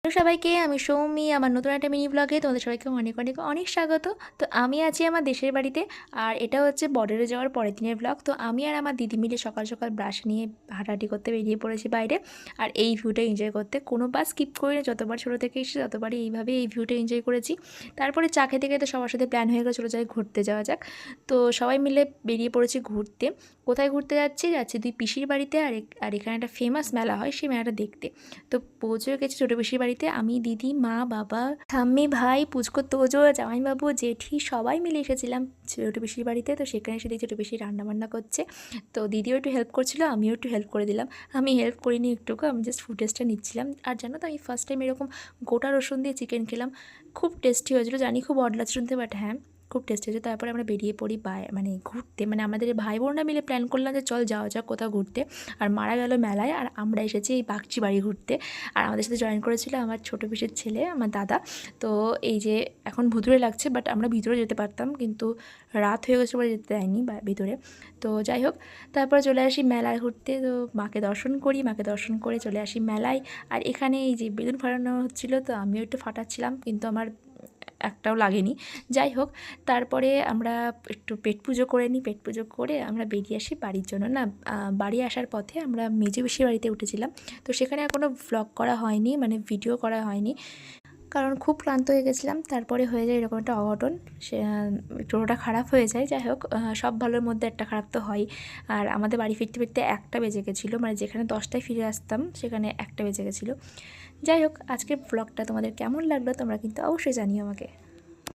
Hello সবাইকে, আমি সৌমি। আমার নতুন একটা মিনি ব্লগে তোমাদের সবাইকে অনেক অনেক অনেক স্বাগত। তো আমি আছি আমার দেশের বাড়িতে, আর এটা হচ্ছে বর্ডারে যাওয়ার পরের দিনের ব্লগ। তো আমি আর আমার দিদি মিলে সকাল সকাল ব্রাশ নিয়ে হাঁটাহাঁটি করতে বেরিয়ে পড়েছি বাইরে, আর এই ভিউটা এনজয় করতে। কোনো বার স্কিপ করি না, যতবার ছোটো থেকে এসে ততবারই এইভাবে এই ভিউটা এনজয় করেছি। তারপরে চা খেতে খেতে সবার সাথে প্ল্যান হয়ে গেলো চলো যাই ঘুরতে যাওয়া যাক। তো সবাই মিলে বেরিয়ে পড়েছি ঘুরতে। কোথায় ঘুরতে যাচ্ছি দুই পিসির বাড়িতে, আর এখানে একটা ফেমাস মেলা হয়, সেই মেলাটা দেখতে। তো পৌঁছে গেছি ছোটো পিসির বাড়িতে। আমি, দিদি, মা, বাবা, ঠাম্মি, ভাই, পুচকো, তোজো, জামাইবাবু, জেঠি সবাই মিলে এসেছিলাম ছোটো পিসির বাড়িতে। তো সেখানে এসে দেখি ছোটো পিসি রান্নাবান্না করছে। তো দিদিও একটু হেল্প করছিলো, আমিও একটু হেল্প করে দিলাম। আমি হেল্প করিনি একটুকু, আমি জাস্ট ফুটেজটা নিচ্ছিলাম। আর জানো তো, আমি ফার্স্ট টাইম এরকম গোটা রসুন দিয়ে চিকেন খেলাম। খুব টেস্টি হয়েছিলো, জানি খুব অড লাগছে শুনতে, বাট হ্যাঁ খুব টেস্টি হয়েছে। তারপরে আমরা বেরিয়ে পড়ি মানে ঘুরতে, মানে আমাদের ভাই বোনরা মিলে প্ল্যান করলাম যে চল যাওয়া যাক কোথাও ঘুরতে। আর মারা গেল মেলায়, আর আমরা এসেছি এই বাগচি বাড়ি ঘুরতে। আর আমাদের সাথে জয়েন করেছিল আমার ছোটো পিসির ছেলে, আমার দাদা। তো এই যে এখন ভুতুড়ে লাগছে, বাট আমরা ভিতরে যেতে পারতাম, কিন্তু রাত হয়ে গেছে বলে যেতে দেয়নি ভিতরে। তো যাই হোক, তারপরে চলে আসি মেলায় ঘুরতে। তো মাকে দর্শন করে চলে আসি মেলায়। আর এখানে এই যে বেলুন ফাটানো হচ্ছিলো, তো আমিও একটু ফাটাচ্ছিলাম, কিন্তু আমার একটাও লাগেনি। যাই হোক, তারপরে আমরা একটু পেট পুজো করে নিই। পেট পুজো করে আমরা বেরিয়ে আসি বাড়ির জন্য। না, বাড়ি আসার পথে আমরা মেজো পিসির বাড়িতে উঠেছিলাম। তো সেখানে আর কোনো ভ্লগ করা হয়নি, মানে ভিডিও করা হয়নি, কারণ খুব ক্লান্ত হয়ে গেছিলাম। তারপরে হয়ে যায় এরকম একটা অঘটন, সে টোটোটা খারাপ হয়ে যায়। যাই হোক, সব ভালোর মধ্যে একটা খারাপ তো হয়। আর আমাদের বাড়ি ফিরতে ফিরতে 1টা বেজে গেছিলো, মানে যেখানে 10টায় ফিরে আসতাম সেখানে 1টা বেজে গেছিলো। যাই হোক, আজকের ব্লগটা তোমাদের কেমন লাগলো তোমরা কিন্তু অবশ্যই জানিও আমাকে।